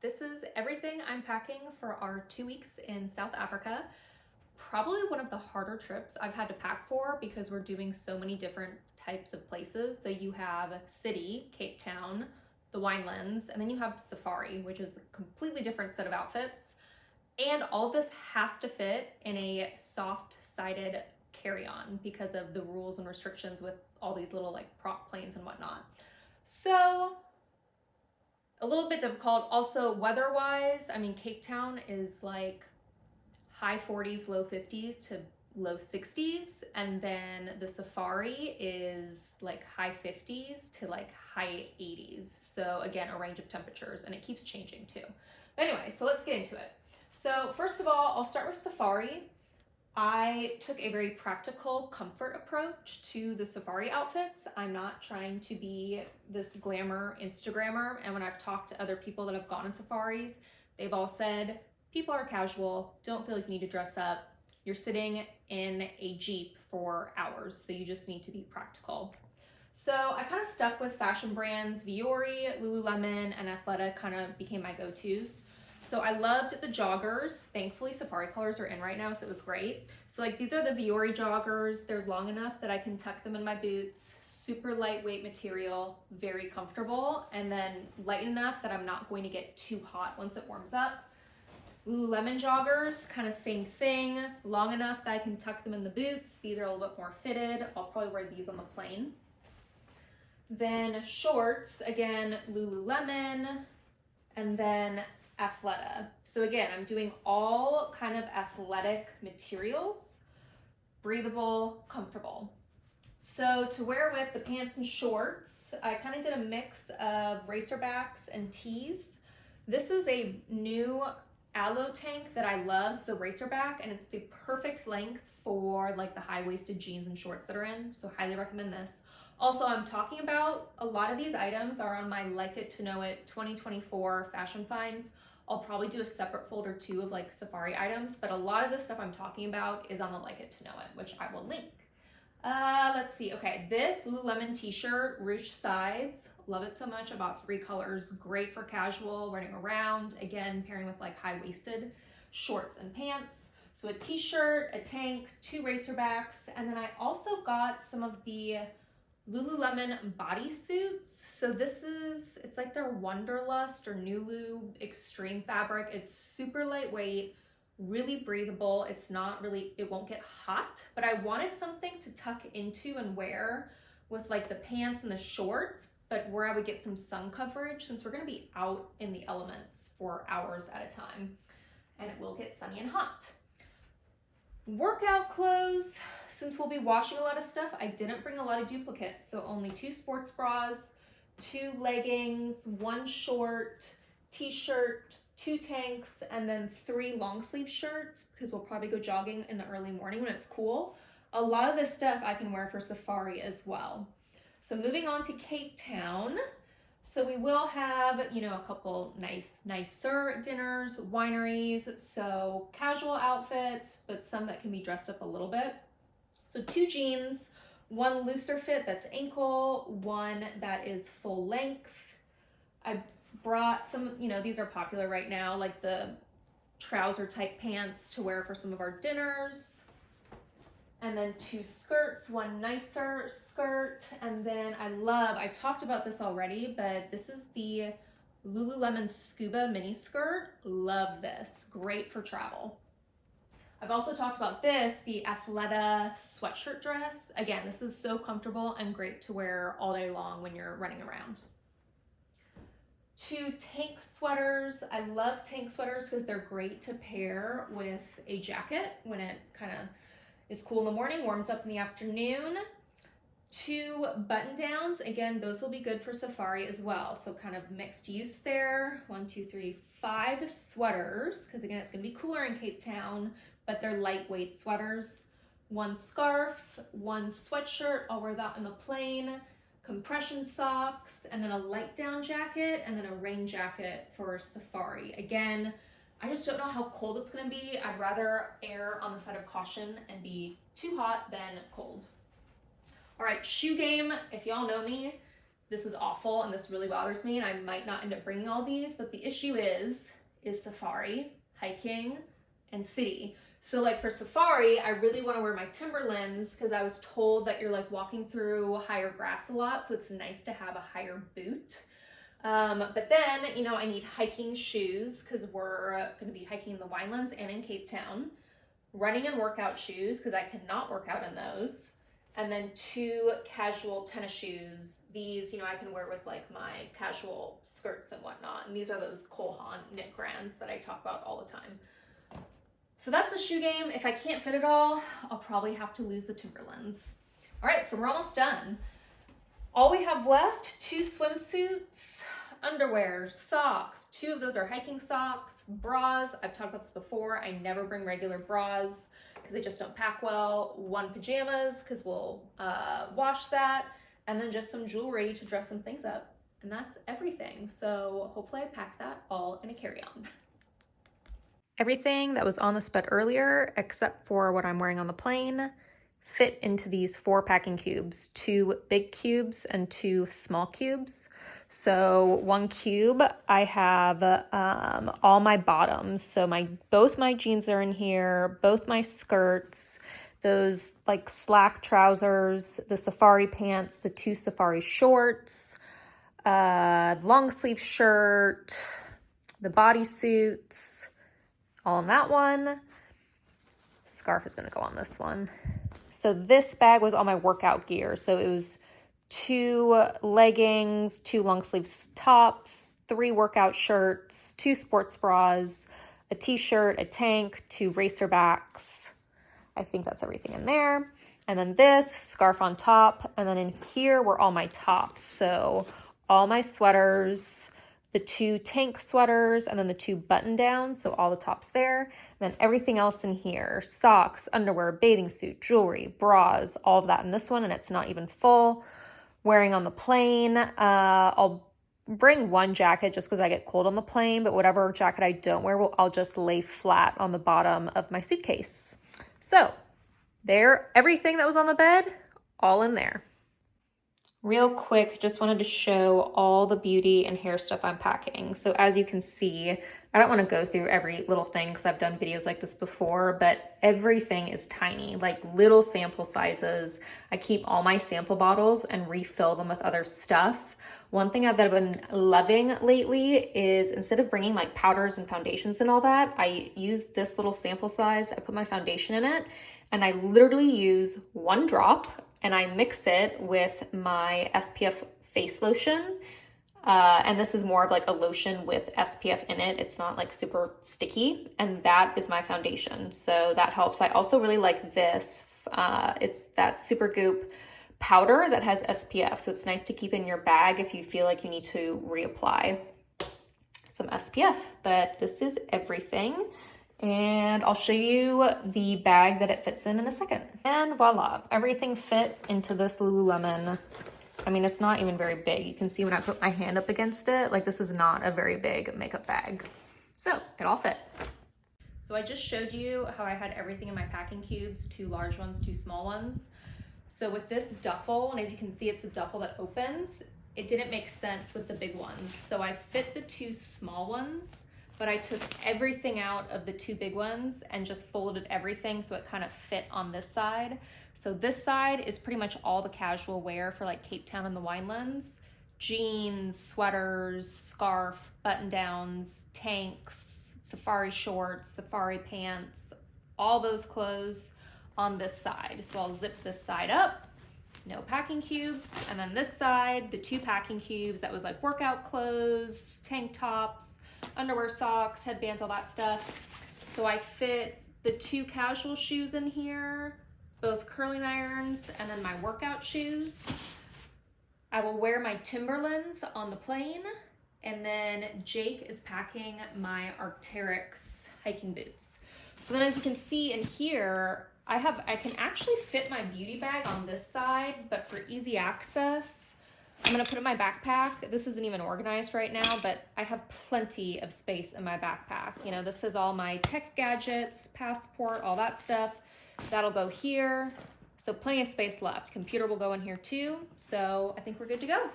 This is everything I'm packing for our 2 weeks in South Africa. Probably one of the harder trips I've had to pack for because we're doing so many different types of places. So you have city, Cape Town, the winelands, and then you have safari, which is a completely different set of outfits. And all of this has to fit in a soft-sided carry-on because of the rules and restrictions with all these little like prop planes and whatnot. So a little bit difficult. Also, weather-wise, I mean, Cape Town is like high 40s, low 50s to low 60s, and then the safari is like high 50s to like high 80s. So again, a range of temperatures, and it keeps changing too. But anyway, so let's get into it. So first of all, I'll start with safari. I took a very practical comfort approach to the safari outfits. I'm not trying to be this glamour Instagrammer, and when I've talked to other people that have gone on safaris, they've all said, people are casual, don't feel like you need to dress up. You're sitting in a Jeep for hours, so you just need to be practical. So I kind of stuck with fashion brands. Vuori, Lululemon, and Athleta kind of became my go-tos. So I loved the joggers. Thankfully, safari colors are in right now, so it was great. So like these are the Vuori joggers. They're long enough that I can tuck them in my boots. Super lightweight material, very comfortable, and then light enough that I'm not going to get too hot once it warms up. Lululemon joggers, kind of same thing, long enough that I can tuck them in the boots. These are a little bit more fitted. I'll probably wear these on the plane. Then shorts, again, Lululemon, and then Athleta. So again, I'm doing all kind of athletic materials, breathable, comfortable. So to wear with the pants and shorts, I kind of did a mix of racerbacks and tees. This is a new aloe tank that I love. It's a racerback, and it's the perfect length for like the high-waisted jeans and shorts that are in, so highly recommend this. Also, I'm talking about a lot of these items are on my Like It to Know It 2024 fashion finds. I'll probably do a separate folder too of like safari items, but a lot of the stuff I'm talking about is on the Like It to Know It, which I will link. Let's see. Okay, this Lululemon t-shirt, ruched sides. Love it so much. I bought 3 colors. Great for casual, running around. Again, pairing with like high-waisted shorts and pants. So a t-shirt, a tank, 2 racerbacks, and then I also got some of the Lululemon bodysuits. So this is, it's like their Wanderlust or Nulu Extreme fabric. It's super lightweight, really breathable. It's not really, it won't get hot, but I wanted something to tuck into and wear with like the pants and the shorts, but where I would get some sun coverage since we're gonna be out in the elements for hours at a time, and it will get sunny and hot. Workout clothes, since we'll be washing a lot of stuff, I didn't bring a lot of duplicates, so only 2 sports bras, 2 leggings, 1 short, t-shirt, 2 tanks, and then 3 long sleeve shirts because we'll probably go jogging in the early morning when it's cool. A lot of this stuff I can wear for safari as well. So moving on to Cape Town. So we will have, you know, a couple nicer dinners, wineries, so casual outfits, but some that can be dressed up a little bit. So 2 jeans, 1 looser fit that's ankle, 1 that is full length. I brought some, you know, these are popular right now, like the trouser type pants to wear for some of our dinners. And then 2 skirts, 1 nicer skirt. And then I talked about this already, but this is the Lululemon Scuba mini skirt. Love this, great for travel. I've also talked about this, the Athleta sweatshirt dress. Again, this is so comfortable and great to wear all day long when you're running around. 2 tank sweaters. I love tank sweaters because they're great to pair with a jacket when it kind of is cool in the morning, warms up in the afternoon. 2 button downs. Again, those will be good for safari as well. So kind of mixed use there. 1, 2, 3, 5 sweaters, because again, it's gonna be cooler in Cape Town, but they're lightweight sweaters. 1 scarf, 1 sweatshirt, I'll wear that on the plane, compression socks, and then a light down jacket, and then a rain jacket for safari. Again, I just don't know how cold it's gonna be. I'd rather err on the side of caution and be too hot than cold. All right, shoe game, if y'all know me, this is awful and this really bothers me and I might not end up bringing all these, but the issue is safari, hiking, and city. So like for safari, I really want to wear my Timberlands because I was told that you're like walking through higher grass a lot, so it's nice to have a higher boot. But then, you know, I need hiking shoes because we're going to be hiking in the winelands and in Cape Town. Running and workout shoes because I cannot work out in those. And then 2 casual tennis shoes. These, you know, I can wear with like my casual skirts and whatnot. And these are those Cole Haan knit brands that I talk about all the time. So that's the shoe game. If I can't fit it all, I'll probably have to lose the Timberlands. All right, so we're almost done. All we have left, 2 swimsuits, underwear, socks. 2 of those are hiking socks, bras. I've talked about this before. I never bring regular bras because they just don't pack well. 1 pajamas because we'll wash that. And then just some jewelry to dress some things up. And that's everything. So hopefully I packed that all in a carry-on. Everything that was on the sped earlier, except for what I'm wearing on the plane, fit into these 4 packing cubes, 2 big cubes and 2 small cubes. So 1 cube, I have all my bottoms. So both my jeans are in here, both my skirts, those like slack trousers, the safari pants, the 2 safari shorts, long sleeve shirt, the bodysuits, all in that one. Scarf is gonna go on this one. So this bag was all my workout gear. So it was 2 leggings, 2 long sleeve tops, 3 workout shirts, 2 sports bras, a t-shirt, a tank, 2 racer backs. I think that's everything in there. And then this scarf on top. And then in here were all my tops. So all my sweaters, the 2 tank sweaters, and then the 2 button downs, so all the tops there. And then everything else in here, socks, underwear, bathing suit, jewelry, bras, all of that in this one, and it's not even full. Wearing on the plane, I'll bring 1 jacket just because I get cold on the plane, but whatever jacket I don't wear, I'll just lay flat on the bottom of my suitcase. So there, everything that was on the bed, all in there. Real quick, just wanted to show all the beauty and hair stuff I'm packing. So as you can see, I don't want to go through every little thing because I've done videos like this before, but everything is tiny, like little sample sizes. I keep all my sample bottles and refill them with other stuff. One thing that I've been loving lately is instead of bringing like powders and foundations and all that, I use this little sample size. I put my foundation in it and I literally use 1 drop and I mix it with my SPF face lotion. And this is more of like a lotion with SPF in it. It's not like super sticky, and that is my foundation. So that helps. I also really like this. It's that Supergoop powder that has SPF. So it's nice to keep in your bag if you feel like you need to reapply some SPF. But this is everything. And I'll show you the bag that it fits in a second. And voila, everything fit into this Lululemon. I mean, it's not even very big. You can see when I put my hand up against it, like this is not a very big makeup bag. So it all fit. So I just showed you how I had everything in my packing cubes, 2 large ones, 2 small ones. So with this duffel, and as you can see, it's a duffel that opens, it didn't make sense with the big ones. So I fit the 2 small ones, but I took everything out of the 2 big ones and just folded everything so it kind of fit on this side. So this side is pretty much all the casual wear for like Cape Town and the winelands. Jeans, sweaters, scarf, button downs, tanks, safari shorts, safari pants, all those clothes on this side. So I'll zip this side up, no packing cubes. And then this side, the 2 packing cubes, that was like workout clothes, tank tops, underwear, socks, headbands, all that stuff. So I fit the 2 casual shoes in here, both curling irons, and then my workout shoes. I will wear my Timberlands on the plane, and then Jake is packing my Arc'teryx hiking boots. So then as you can see in here, I can actually fit my beauty bag on this side, but for easy access, I'm gonna put it in my backpack. This isn't even organized right now, but I have plenty of space in my backpack. You know, this is all my tech gadgets, passport, all that stuff. That'll go here. So plenty of space left. Computer will go in here too. So I think we're good to go.